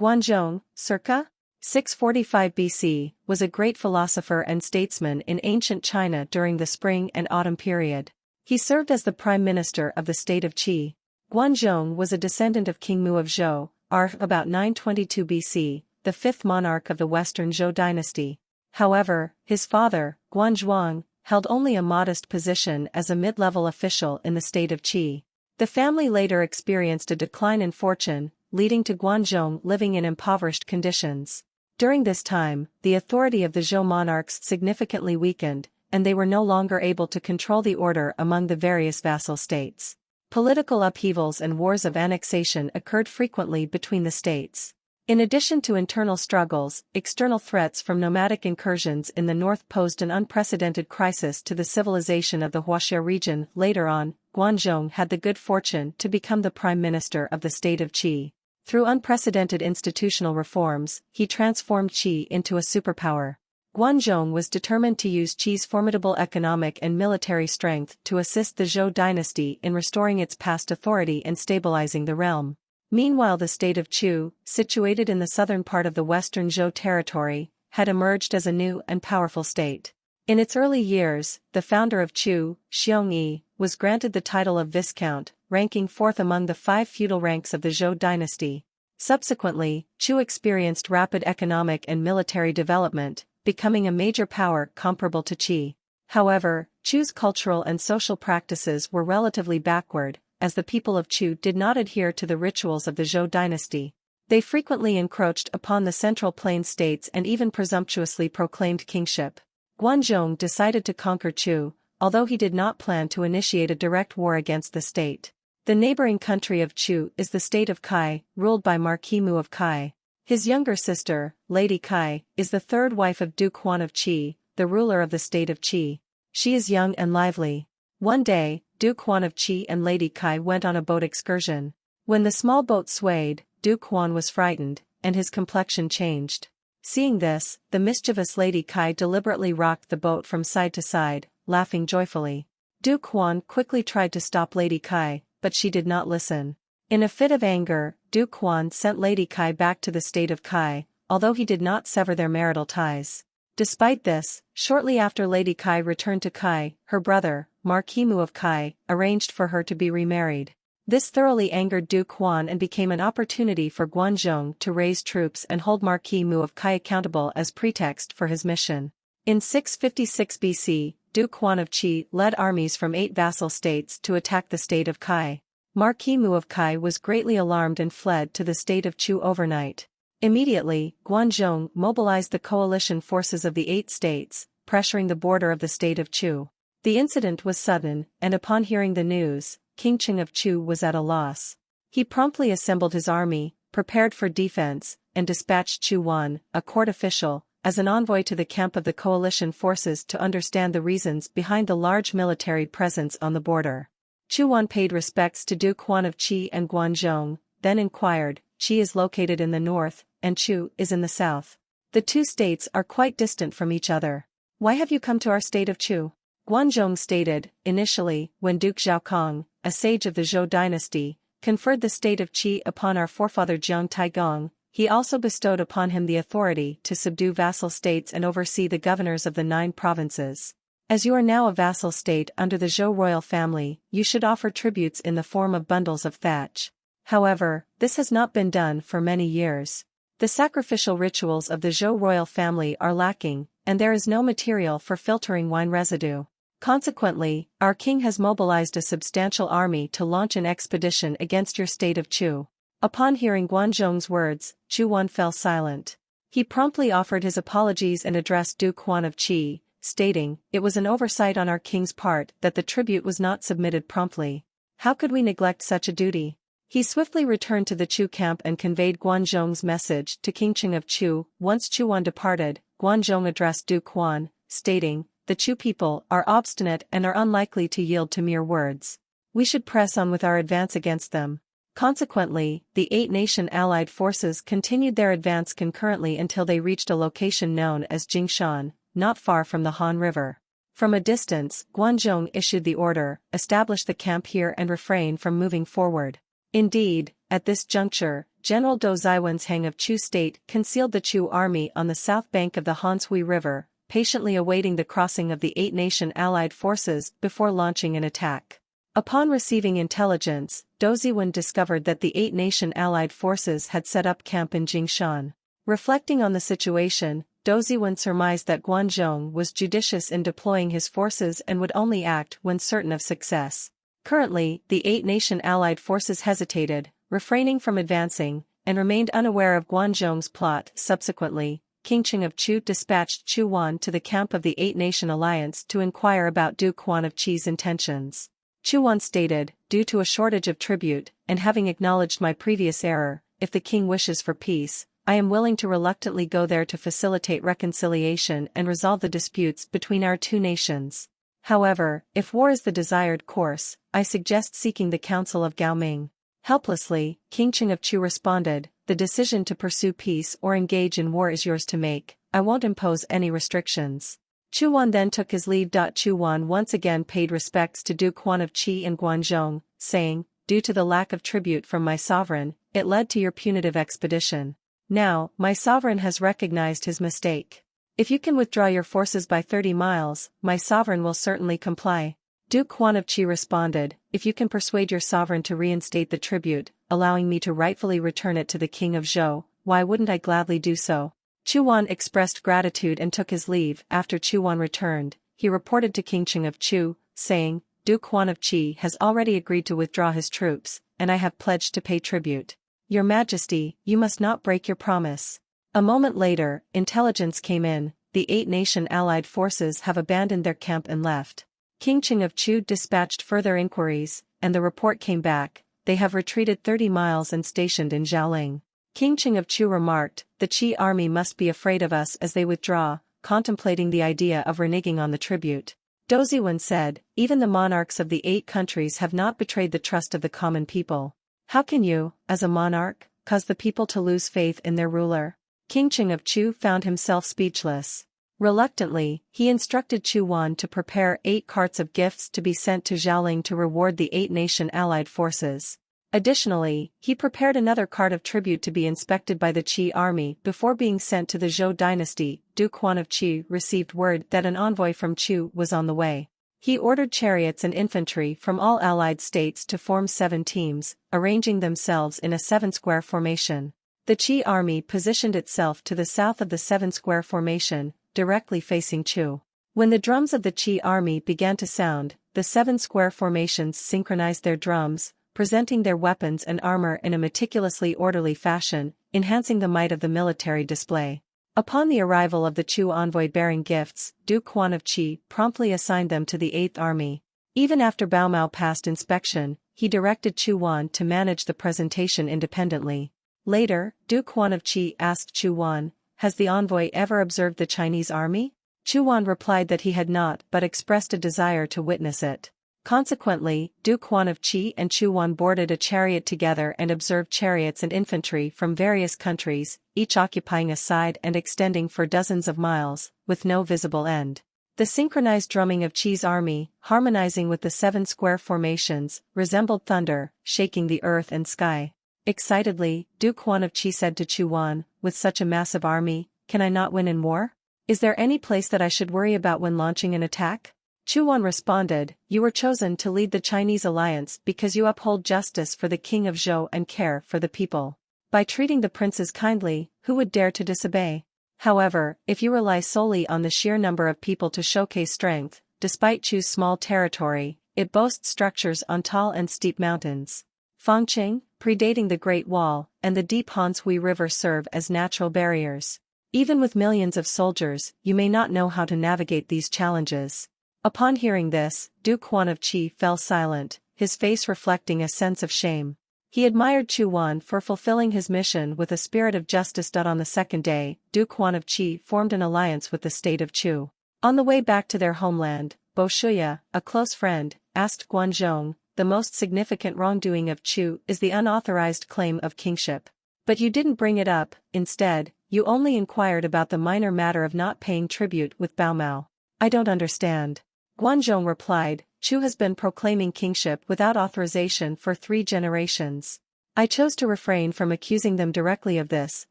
Guan Zhong, circa 645 BC, was a great philosopher and statesman in ancient China during the spring and autumn period. He served as the prime minister of the state of Qi. Guan Zhong was a descendant of King Mu of Zhou, about 922 BC, the fifth monarch of the Western Zhou dynasty. However, his father, Guan Zhong, held only a modest position as a mid-level official in the state of Qi. The family later experienced a decline in fortune, leading to Guan Zhong living in impoverished conditions. During this time, the authority of the Zhou monarchs significantly weakened, and they were no longer able to control the order among the various vassal states. Political upheavals and wars of annexation occurred frequently between the states. In addition to internal struggles, external threats from nomadic incursions in the north posed an unprecedented crisis to the civilization of the Huaxia region. Later on, Guan Zhong had the good fortune to become the prime minister of the state of Qi. Through unprecedented institutional reforms, he transformed Qi into a superpower. Guan Zhong was determined to use Qi's formidable economic and military strength to assist the Zhou dynasty in restoring its past authority and stabilizing the realm. Meanwhile, the state of Chu, situated in the southern part of the western Zhou territory, had emerged as a new and powerful state. In its early years, the founder of Chu, Xiongyi, was granted the title of Viscount, ranking fourth among the 5 feudal ranks of the Zhou dynasty. Subsequently, Chu experienced rapid economic and military development, becoming a major power comparable to Qi. However, Chu's cultural and social practices were relatively backward, as the people of Chu did not adhere to the rituals of the Zhou dynasty. They frequently encroached upon the Central Plain states and even presumptuously proclaimed kingship. Guan Zhong decided to conquer Chu, although he did not plan to initiate a direct war against the state. The neighboring country of Chu is the state of Kai, ruled by Marquis Mu of Kai. His younger sister, Lady Kai, is the third wife of Duke Huan of Qi, the ruler of the state of Qi. She is young and lively. One day, Duke Huan of Qi and Lady Kai went on a boat excursion. When the small boat swayed, Duke Huan was frightened, and his complexion changed. Seeing this, the mischievous Lady Kai deliberately rocked the boat from side to side, laughing joyfully. Duke Huan quickly tried to stop Lady Kai, but she did not listen. In a fit of anger, Duke Huan sent Lady Kai back to the state of Kai, although he did not sever their marital ties. Despite this, shortly after Lady Kai returned to Kai, her brother, Marquis Mu of Kai, arranged for her to be remarried. This thoroughly angered Duke Huan and became an opportunity for Guan Zhong to raise troops and hold Marquis Mu of Kai accountable as pretext for his mission. In 656 BC, Duke Huan of Qi led armies from 8 vassal states to attack the state of Kai. Marquis Mu of Kai was greatly alarmed and fled to the state of Chu overnight. Immediately, Guan Zhong mobilized the coalition forces of the 8 states, pressuring the border of the state of Chu. The incident was sudden, and upon hearing the news, King Qing of Chu was at a loss. He promptly assembled his army, prepared for defense, and dispatched Chu Wan, a court official, as an envoy to the camp of the coalition forces to understand the reasons behind the large military presence on the border. Chu Wan paid respects to Duke Huan of Qi and Guan Zhong, then inquired, "Qi is located in the north, and Chu is in the south. The 2 states are quite distant from each other. Why have you come to our state of Chu?" Guan Zhong stated, "Initially, when Duke Zhaokong, a sage of the Zhou dynasty, conferred the state of Qi upon our forefather Jiang Taigong, he also bestowed upon him the authority to subdue vassal states and oversee the governors of the 9 provinces. As you are now a vassal state under the Zhou royal family, you should offer tributes in the form of bundles of thatch. However, this has not been done for many years. The sacrificial rituals of the Zhou royal family are lacking, and there is no material for filtering wine residue. Consequently, our king has mobilized a substantial army to launch an expedition against your state of Chu." Upon hearing Guan Zhong's words, Chu Wan fell silent. He promptly offered his apologies and addressed Duke Huan of Qi, stating, "It was an oversight on our king's part that the tribute was not submitted promptly. How could we neglect such a duty?" He swiftly returned to the Chu camp and conveyed Guan Zhong's message to King Qing of Chu. Once Chu Wan departed, Guan Zhong addressed Duke Huan, stating, "The Chu people are obstinate and are unlikely to yield to mere words. We should press on with our advance against them." Consequently, the 8-nation allied forces continued their advance concurrently until they reached a location known as Jingshan, not far from the Han River. From a distance, Guan Zhong issued the order, "Establish the camp here and refrain from moving forward." Indeed, At this juncture, General Dou Ziwen's of Chu State concealed the Chu army on the south bank of the Hanshui River, patiently awaiting the crossing of the eight-nation allied forces before launching an attack. Upon receiving intelligence, Dou Ziwen discovered that the eight-nation allied forces had set up camp in Jingshan. Reflecting on the situation, Dou Ziwen surmised that Guan Zhong was judicious in deploying his forces and would only act when certain of success. Currently, the eight-nation allied forces hesitated, refraining from advancing, and remained unaware of Guan Zhong's plot. Subsequently, King Qing of Chu dispatched Chu Wan to the camp of the eight-nation alliance to inquire about Duke Guan of Qi's intentions. Chu Wan stated, "Due to a shortage of tribute, and having acknowledged my previous error, if the king wishes for peace, I am willing to reluctantly go there to facilitate reconciliation and resolve the disputes between our two nations. However, if war is the desired course, I suggest seeking the counsel of Gao Ming." Helplessly, King Qing of Chu responded, "The decision to pursue peace or engage in war is yours to make, I won't impose any restrictions." Chu Wan then took his leave. Chu Wan once again paid respects to Duke Guan of Qi and Guan Zhong, saying, "Due to the lack of tribute from my sovereign, it led to your punitive expedition. Now, my sovereign has recognized his mistake. If you can withdraw your forces by 30 miles, my sovereign will certainly comply." Duke Guan of Qi responded, "If you can persuade your sovereign to reinstate the tribute, allowing me to rightfully return it to the king of Zhou, why wouldn't I gladly do so?" Chu Wan expressed gratitude and took his leave. After Chu Wan returned, he reported to King Qing of Chu, saying, "Duke Guan of Qi has already agreed to withdraw his troops, and I have pledged to pay tribute. Your Majesty, you must not break your promise." A moment later, intelligence came in, the eight-nation allied forces have abandoned their camp and left. King Qing of Chu dispatched further inquiries, and the report came back, "They have retreated 30 miles and stationed in Zhaoling." King Qing of Chu remarked, "The Qi army must be afraid of us as they withdraw," contemplating the idea of reneging on the tribute. Dou Ziwen said, "Even the monarchs of the 8 countries have not betrayed the trust of the common people. How can you, as a monarch, cause the people to lose faith in their ruler?" King Qing of Chu found himself speechless. Reluctantly, he instructed Chu Wan to prepare 8 carts of gifts to be sent to Zhaoling to reward the 8-nation allied forces. Additionally, he prepared another cart of tribute to be inspected by the Qi army before being sent to the Zhou dynasty. Duke Guan of Qi received word that an envoy from Chu was on the way. He ordered chariots and infantry from all allied states to form 7 teams, arranging themselves in a 7-square formation. The Qi army positioned itself to the south of the 7-square formation, directly facing Chu. When the drums of the Qi army began to sound, the 7-square formations synchronized their drums, presenting their weapons and armor in a meticulously orderly fashion, enhancing the might of the military display. Upon the arrival of the Chu envoy bearing gifts, Duke Guan of Qi promptly assigned them to the 8th Army. Even after Bao Mao passed inspection, he directed Chu Wan to manage the presentation independently. Later, Duke Guan of Qi asked Chu Wan, "Has the envoy ever observed the Chinese army?" Chu Wan replied that he had not but expressed a desire to witness it. Consequently, Duke Guan of Qi and Chu Wan boarded a chariot together and observed chariots and infantry from various countries, each occupying a side and extending for dozens of miles, with no visible end. The synchronized drumming of Qi's army, harmonizing with the 7-square formations, resembled thunder, shaking the earth and sky. Excitedly, Duke Guan of Qi said to Chu Wan, "With such a massive army, can I not win in war? Is there any place that I should worry about when launching an attack?" Chu Wan responded, "You were chosen to lead the Chinese alliance because you uphold justice for the king of Zhou and care for the people. By treating the princes kindly, who would dare to disobey? However, if you rely solely on the sheer number of people to showcase strength, despite Chu's small territory, it boasts structures on tall and steep mountains. Fangqing, predating the Great Wall, and the deep Hanshui River serve as natural barriers. Even with millions of soldiers, you may not know how to navigate these challenges." Upon hearing this, Duke Guan of Qi fell silent, his face reflecting a sense of shame. He admired Chu Wan for fulfilling his mission with a spirit of justice. On the second day, Duke Guan of Qi formed an alliance with the state of Chu. On the way back to their homeland, Bo Shuya, a close friend, asked Guan Zhong, "The most significant wrongdoing of Chu is the unauthorized claim of kingship. But you didn't bring it up, instead, you only inquired about the minor matter of not paying tribute with Bao Mao. I don't understand." Guan Zhong replied, "Chu has been proclaiming kingship without authorization for 3 generations. I chose to refrain from accusing them directly of this,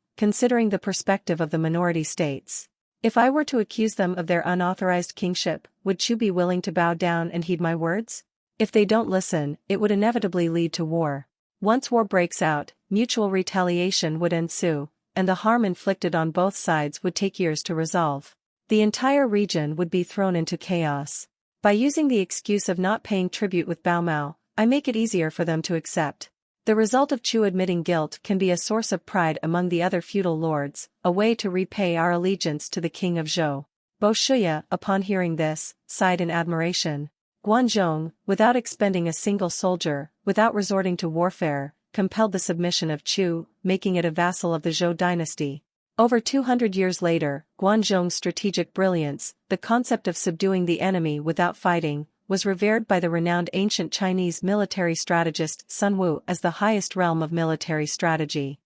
considering the perspective of the minority states. If I were to accuse them of their unauthorized kingship, would Chu be willing to bow down and heed my words? If they don't listen, it would inevitably lead to war. Once war breaks out, mutual retaliation would ensue, and the harm inflicted on both sides would take years to resolve. The entire region would be thrown into chaos. By using the excuse of not paying tribute with Bao Mao, I make it easier for them to accept. The result of Chu admitting guilt can be a source of pride among the other feudal lords, a way to repay our allegiance to the king of Zhou. Bo Shuya, upon hearing this, sighed in admiration. Guan Zhong, without expending a single soldier, without resorting to warfare, compelled the submission of Chu, making it a vassal of the Zhou dynasty. Over 200 years later, Guan Zhong's strategic brilliance, the concept of subduing the enemy without fighting, was revered by the renowned ancient Chinese military strategist Sun Wu as the highest realm of military strategy.